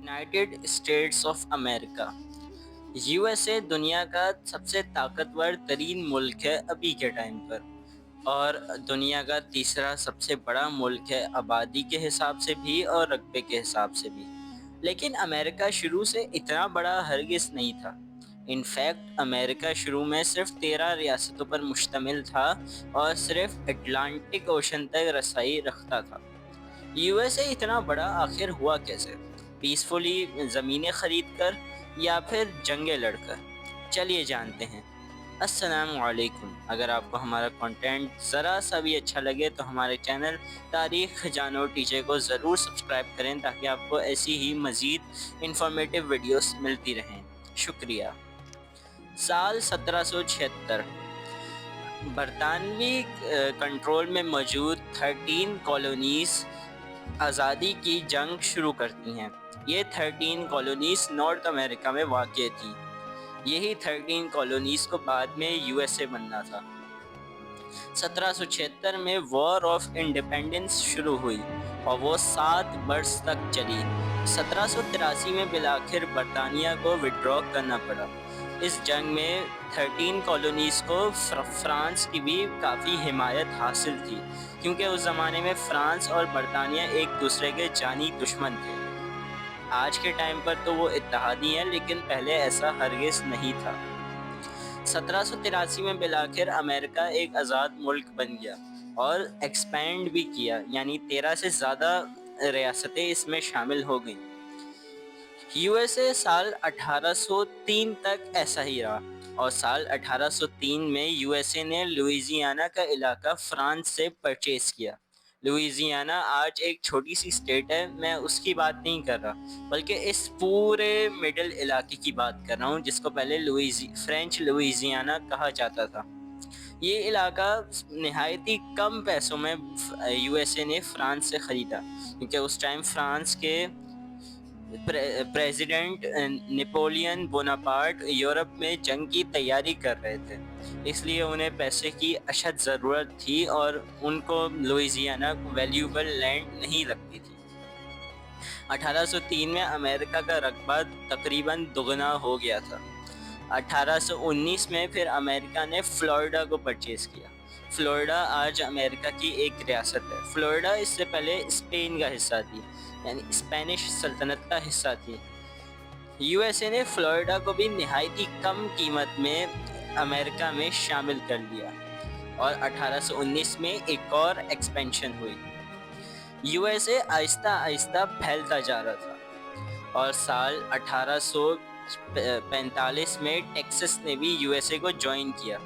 United States of America U S A دنیا کا سب سے طاقتور ترین ملک ہے ابھی کے ٹائم پر، اور دنیا کا تیسرا سب سے بڑا ملک ہے آبادی کے حساب سے بھی اور رقبے کے حساب سے بھی۔ لیکن امریکہ شروع سے اتنا بڑا ہرگز نہیں تھا۔ انفیکٹ امریکہ شروع میں صرف 13 ریاستوں پر مشتمل تھا اور صرف اٹلانٹک اوشن تک رسائی رکھتا تھا۔ یو ایس اے اتنا بڑا آخر ہوا کیسے؟ پیسفلی زمینیں خرید کر یا پھر جنگیں لڑ کر؟ چلیے جانتے ہیں۔ السلام علیکم۔ اگر آپ کو ہمارا کنٹینٹ ذرا سا بھی اچھا لگے تو ہمارے چینل تاریخ جانو ٹیچر کو ضرور سبسکرائب کریں تاکہ آپ کو ایسی ہی مزید انفارمیٹیو ویڈیوز ملتی رہیں۔ شکریہ۔ سال 1776 برطانوی کنٹرول میں موجود 13 کالونیز آزادی کی جنگ شروع کرتی ہیں۔ یہ 13 کالونیز نارتھ امریکہ میں واقع تھی۔ یہی 13 کالونیز کو بعد میں یو ایس اے بننا تھا۔ 1776 میں وار آف انڈیپینڈنس شروع ہوئی اور وہ 7 برس تک چلی۔ 1783 میں بالآخر برطانیہ کو وڈرا کرنا پڑا۔ اس جنگ میں 13 کالونیز کو فرانس کی بھی کافی حمایت حاصل تھی، کیونکہ اس زمانے میں فرانس اور برطانیہ ایک دوسرے کے جانی دشمن تھے۔ آج کے ٹائم پر تو وہ اتحادی ہیں، لیکن پہلے ایسا ہرگز نہیں تھا۔ 1783 میں بالآخر امریکہ ایک آزاد ملک بن گیا اور ایکسپینڈ بھی کیا، یعنی 13 سے زیادہ ریاستیں اس میں شامل ہو گئیں۔ یو ایس اے سال 1803 تک ایسا ہی رہا، اور سال 1803 میں یو ایس اے نے لوئیزیانا کا علاقہ فرانس سے پرچیز کیا۔ لوئیزیانا آج ایک چھوٹی سی اسٹیٹ ہے، میں اس کی بات نہیں کر رہا، بلکہ اس پورے مڈل علاقے کی بات کر رہا ہوں جس کو پہلے فرینچ لوئیزیانا کہا جاتا تھا۔ یہ علاقہ نہایت ہی کم پیسوں میں یو ایس اے نے فرانس سے خریدا، کیونکہ اس ٹائم فرانس کے پریزیڈنٹ نیپولین بوناپارٹ یورپ میں جنگ کی تیاری کر رہے تھے، اس لیے انہیں پیسے کی اشد ضرورت تھی اور ان کو لوئیزیانا ویلیوبل لینڈ نہیں لگتی تھی۔ 1803 میں امریکہ کا رقبہ تقریباً دگنا ہو گیا تھا۔ 1819 میں پھر امریکہ نے فلوریڈا کو پرچیز کیا۔ فلوریڈا آج امریکہ کی ایک ریاست ہے۔ فلوریڈا اس سے پہلے اسپین کا حصہ تھی، یعنی اسپینش سلطنت کا حصہ تھی۔ یو ایس اے نے فلوریڈا کو بھی نہایت ہی کم قیمت میں امریکہ میں شامل کر لیا، اور 1819 میں ایک اور ایکسپینشن ہوئی۔ یو ایس اے آہستہ آہستہ پھیلتا جا رہا تھا، اور سال 1845 میں ٹیکسس نے بھی یو ایس اے کو جوائن کیا۔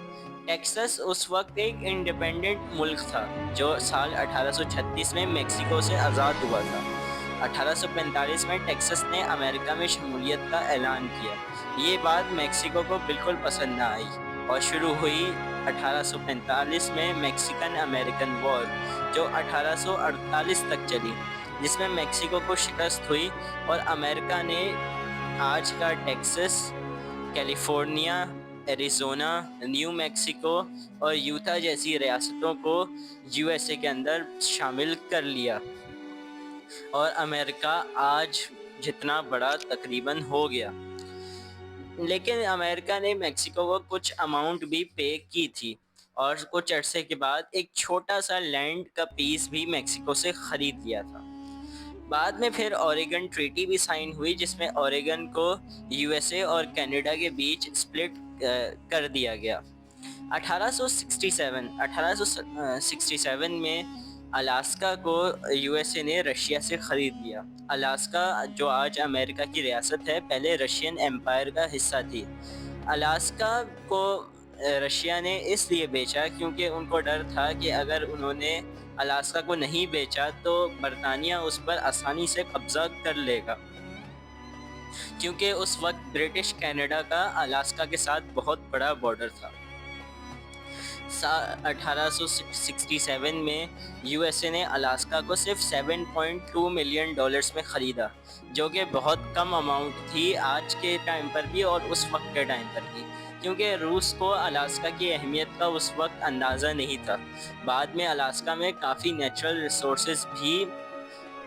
ٹیکسس اس وقت ایک انڈیپینڈنٹ ملک تھا جو سال 1836 میں میکسیکو سے آزاد ہوا تھا۔ 1845 میں ٹیکسس نے امریکہ میں شمولیت کا اعلان کیا۔ یہ بات میکسیکو کو بالکل پسند نہ آئی اور شروع ہوئی 1845 میں میکسیکن امریکن وار، جو 1848 تک چلی، جس میں میکسیکو کو شکست ہوئی اور امریکہ نے آج کا Texas, California, Arizona, New Mexico اور یوتا جیسی ریاستوں کو یو ایس اے کے اندر شامل کر لیا، اور امریکہ آج جتنا بڑا تقریباً ہو گیا۔ لیکن امریکہ نے میکسیکو کو کچھ اماؤنٹ بھی پے کی تھی، اور کچھ عرصے کے بعد ایک چھوٹا سا لینڈ کا پیس بھی میکسیکو سے خرید لیا تھا۔ بعد میں پھر اوریگن ٹریٹی بھی سائن ہوئی، جس میں اوریگن کو یو ایس اے اور کینیڈا کے بیچ سپلٹ کر دیا گیا۔ 1867 میں الاسکا کو یو ایس اے نے رشیا سے خرید لیا۔ الاسکا جو آج امریکہ کی ریاست ہے، پہلے رشین ایمپائر کا حصہ تھی۔ الاسکا کو رشیا نے اس لیے بیچا کیونکہ ان کو ڈر تھا کہ اگر انہوں نے الاسکا کو نہیں بیچا تو برطانیہ اس پر آسانی سے قبضہ کر لے گا، کیونکہ اس وقت برٹش کینیڈا کا الاسکا کے ساتھ بہت بڑا بارڈر تھا۔ 1867 میں یو ایس اے نے الاسکا کو صرف $7.2 ملین میں خریدا، جو کہ بہت کم اماؤنٹ تھی آج کے ٹائم پر بھی اور اس وقت کے ٹائم پر بھی، کیونکہ روس کو الاسکا کی اہمیت کا اس وقت اندازہ نہیں تھا۔ بعد میں الاسکا میں کافی نیچرل ریسورسز بھی